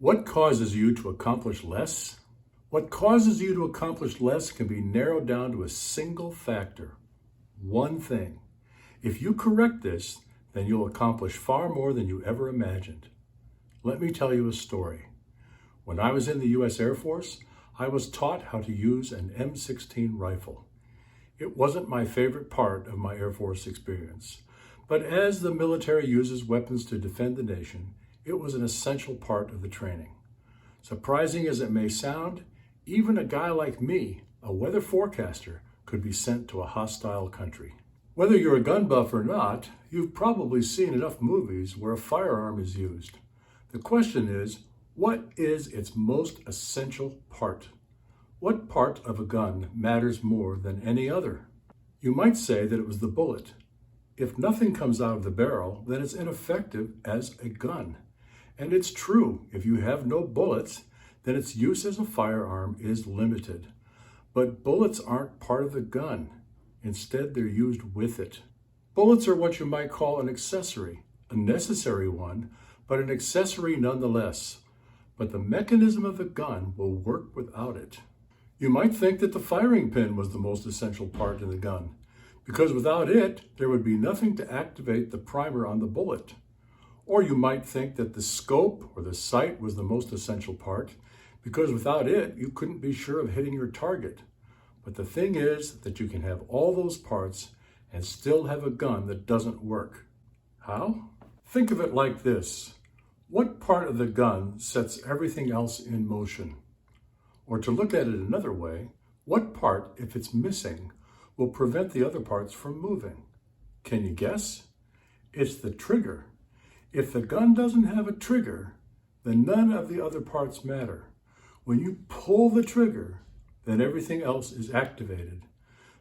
What causes you to accomplish less? What causes you to accomplish less can be narrowed down to a single factor, one thing. If you correct this, then you'll accomplish far more than you ever imagined. Let me tell you a story. When I was in the U.S. Air Force, I was taught how to use an M16 rifle. It wasn't my favorite part of my Air Force experience, but as the military uses weapons to defend the nation, it was an essential part of the training. Surprising as it may sound, even a guy like me, a weather forecaster, could be sent to a hostile country. Whether you're a gun buff or not, you've probably seen enough movies where a firearm is used. The question is, what is its most essential part? What part of a gun matters more than any other? You might say that it was the bullet. If nothing comes out of the barrel, then it's ineffective as a gun. And it's true, if you have no bullets, then its use as a firearm is limited. But bullets aren't part of the gun. Instead, they're used with it. Bullets are what you might call an accessory, a necessary one, but an accessory nonetheless. But the mechanism of the gun will work without it. You might think that the firing pin was the most essential part in the gun, because without it, there would be nothing to activate the primer on the bullet. Or you might think that the scope or the sight was the most essential part, because without it, you couldn't be sure of hitting your target. But the thing is that you can have all those parts and still have a gun that doesn't work. How? Think of it like this. What part of the gun sets everything else in motion? Or to look at it another way, what part, if it's missing, will prevent the other parts from moving? Can you guess? It's the trigger. If the gun doesn't have a trigger, then none of the other parts matter. When you pull the trigger, then everything else is activated.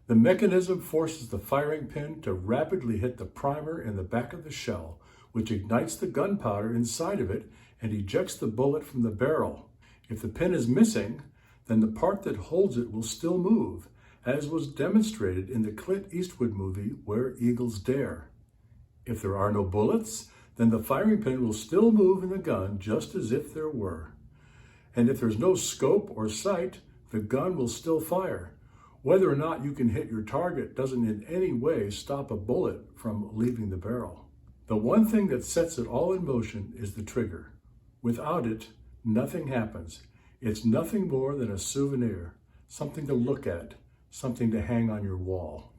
The mechanism forces the firing pin to rapidly hit the primer in the back of the shell, which ignites the gunpowder inside of it and ejects the bullet from the barrel. If the pin is missing, then the part that holds it will still move, as was demonstrated in the Clint Eastwood movie, Where Eagles Dare. If there are no bullets, then the firing pin will still move in the gun just as if there were. And if there's no scope or sight, the gun will still fire. Whether or not you can hit your target doesn't in any way stop a bullet from leaving the barrel. The one thing that sets it all in motion is the trigger. Without it, nothing happens. It's nothing more than a souvenir, something to look at, something to hang on your wall.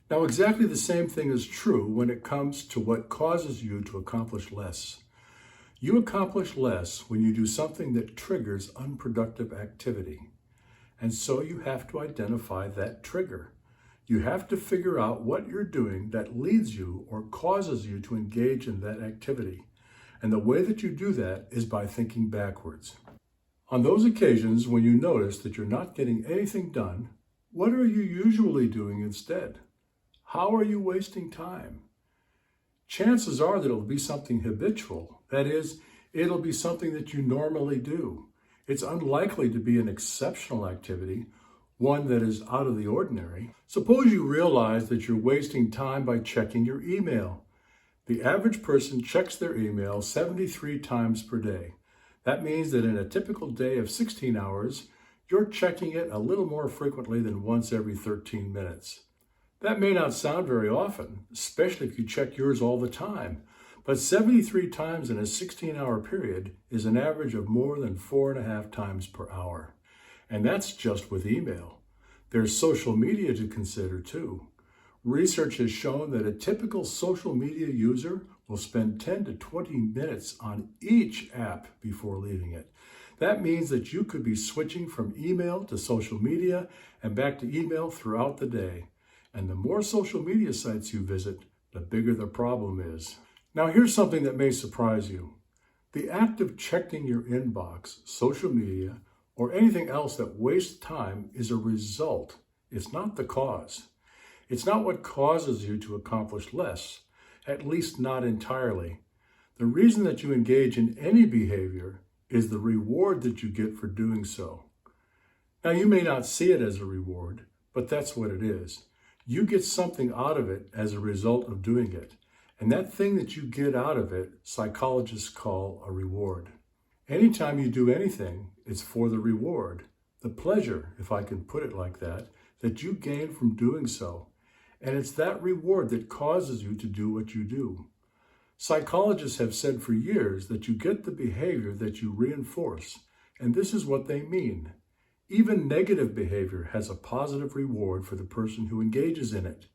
Now, exactly the same thing is true when it comes to what causes you to accomplish less. You accomplish less when you do something that triggers unproductive activity. And so you have to identify that trigger. You have to figure out what you're doing that leads you or causes you to engage in that activity. And the way that you do that is by thinking backwards. On those occasions when you notice that you're not getting anything done, what are you usually doing instead? How are you wasting time? Chances are that it'll be something habitual. That is, it'll be something that you normally do. It's unlikely to be an exceptional activity, one that is out of the ordinary. Suppose you realize that you're wasting time by checking your email. The average person checks their email 73 times per day. That means that in a typical day of 16 hours, you're checking it a little more frequently than once every 13 minutes. That may not sound very often, especially if you check yours all the time, but 73 times in a 16-hour period is an average of more than 4.5 times per hour. And that's just with email. There's social media to consider too. Research has shown that a typical social media user will spend 10 to 20 minutes on each app before leaving it. That means that you could be switching from email to social media and back to email throughout the day. And the more social media sites you visit, the bigger the problem is. Now here's something that may surprise you. The act of checking your inbox, social media, or anything else that wastes time is a result. It's not the cause. It's not what causes you to accomplish less, at least not entirely. The reason that you engage in any behavior is the reward that you get for doing so. Now you may not see it as a reward, but that's what it is. You get something out of it as a result of doing it. And that thing that you get out of it, psychologists call a reward. Anytime you do anything, it's for the reward, the pleasure, if I can put it like that you gain from doing so. And it's that reward that causes you to do what you do. Psychologists have said for years that you get the behavior that you reinforce, and this is what they mean. Even negative behavior has a positive reward for the person who engages in it.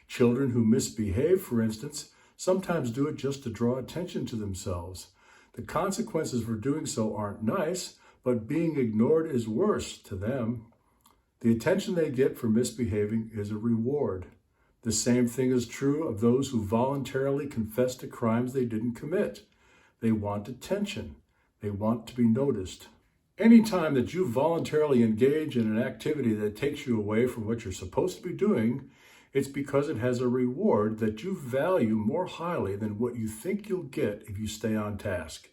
Children who misbehave, for instance, sometimes do it just to draw attention to themselves. The consequences for doing so aren't nice, but being ignored is worse to them. The attention they get for misbehaving is a reward. The same thing is true of those who voluntarily confess to crimes they didn't commit. They want attention. They want to be noticed. Anytime that you voluntarily engage in an activity that takes you away from what you're supposed to be doing, it's because it has a reward that you value more highly than what you think you'll get if you stay on task.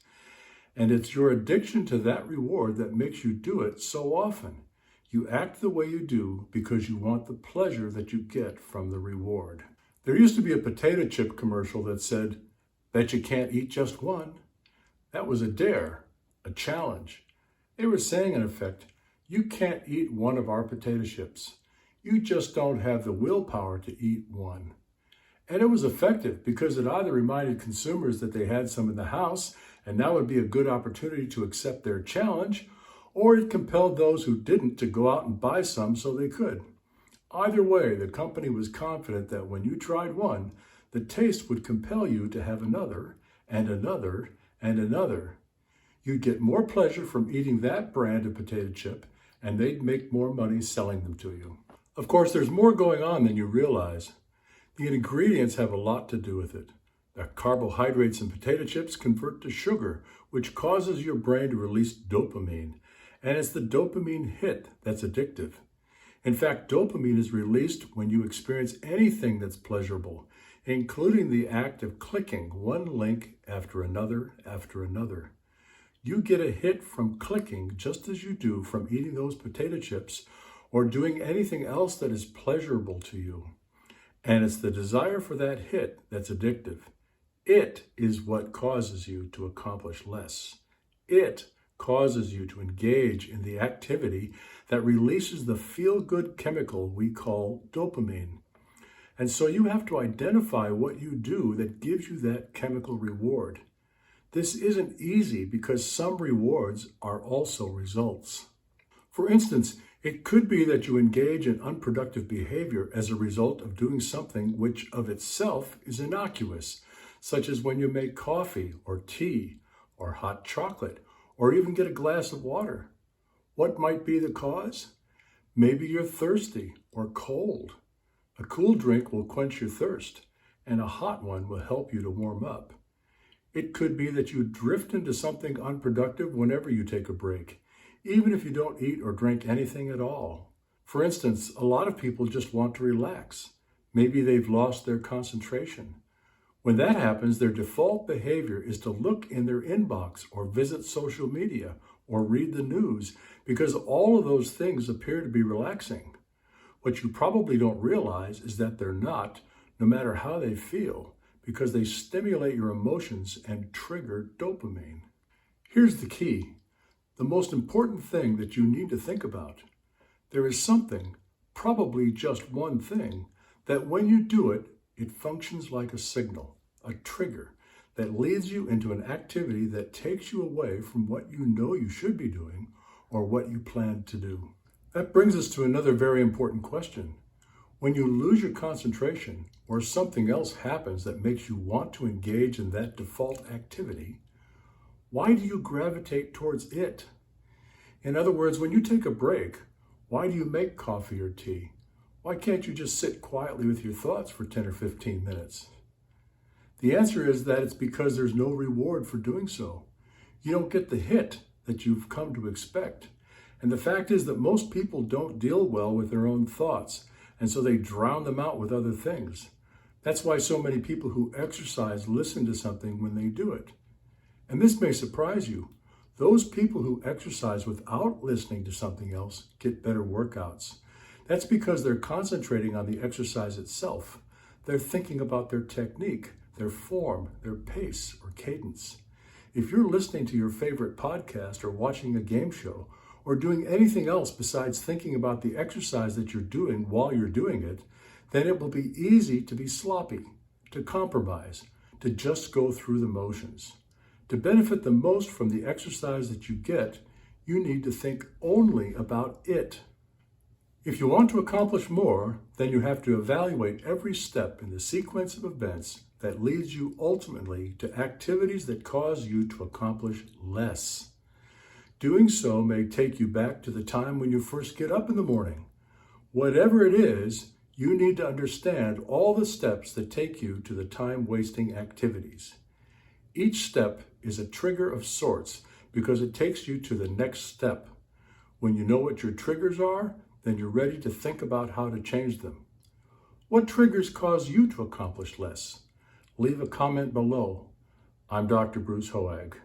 And it's your addiction to that reward that makes you do it so often. You act the way you do because you want the pleasure that you get from the reward. There used to be a potato chip commercial that said, "Bet you can't eat just one." That was a dare, a challenge. They were saying, in effect, you can't eat one of our potato chips. You just don't have the willpower to eat one. And it was effective because it either reminded consumers that they had some in the house and now would be a good opportunity to accept their challenge, or it compelled those who didn't to go out and buy some so they could. Either way, the company was confident that when you tried one, the taste would compel you to have another, and another, and another. You'd get more pleasure from eating that brand of potato chip, and they'd make more money selling them to you. Of course, there's more going on than you realize. The ingredients have a lot to do with it. The carbohydrates in potato chips convert to sugar, which causes your brain to release dopamine. And it's the dopamine hit that's addictive. In fact, dopamine is released when you experience anything that's pleasurable, including the act of clicking one link after another after another. You get a hit from clicking just as you do from eating those potato chips or doing anything else that is pleasurable to you. And it's the desire for that hit that's addictive. It is what causes you to accomplish less. It causes you to engage in the activity that releases the feel-good chemical we call dopamine. And so you have to identify what you do that gives you that chemical reward. This isn't easy because some rewards are also results. For instance, it could be that you engage in unproductive behavior as a result of doing something which of itself is innocuous, such as when you make coffee or tea or hot chocolate, or even get a glass of water. What might be the cause? Maybe you're thirsty or cold. A cool drink will quench your thirst, and a hot one will help you to warm up. It could be that you drift into something unproductive whenever you take a break, even if you don't eat or drink anything at all. For instance, a lot of people just want to relax. Maybe they've lost their concentration. When that happens, their default behavior is to look in their inbox or visit social media or read the news because all of those things appear to be relaxing. What you probably don't realize is that they're not, no matter how they feel, because they stimulate your emotions and trigger dopamine. Here's the key, the most important thing that you need to think about. There is something, probably just one thing, that when you do it, it functions like a signal, a trigger, that leads you into an activity that takes you away from what you know you should be doing or what you plan to do. That brings us to another very important question. When you lose your concentration or something else happens that makes you want to engage in that default activity, why do you gravitate towards it? In other words, when you take a break, why do you make coffee or tea? Why can't you just sit quietly with your thoughts for 10 or 15 minutes? The answer is that it's because there's no reward for doing so. You don't get the hit that you've come to expect. And the fact is that most people don't deal well with their own thoughts, and so they drown them out with other things. That's why so many people who exercise listen to something when they do it. And this may surprise you. Those people who exercise without listening to something else get better workouts. That's because they're concentrating on the exercise itself. They're thinking about their technique, their form, their pace or cadence. If you're listening to your favorite podcast or watching a game show or doing anything else besides thinking about the exercise that you're doing while you're doing it, then it will be easy to be sloppy, to compromise, to just go through the motions. To benefit the most from the exercise that you get, you need to think only about it. If you want to accomplish more, then you have to evaluate every step in the sequence of events that leads you ultimately to activities that cause you to accomplish less. Doing so may take you back to the time when you first get up in the morning. Whatever it is, you need to understand all the steps that take you to the time-wasting activities. Each step is a trigger of sorts because it takes you to the next step. When you know what your triggers are, then you're ready to think about how to change them. What triggers cause you to accomplish less? Leave a comment below. I'm Dr. Bruce Hoag.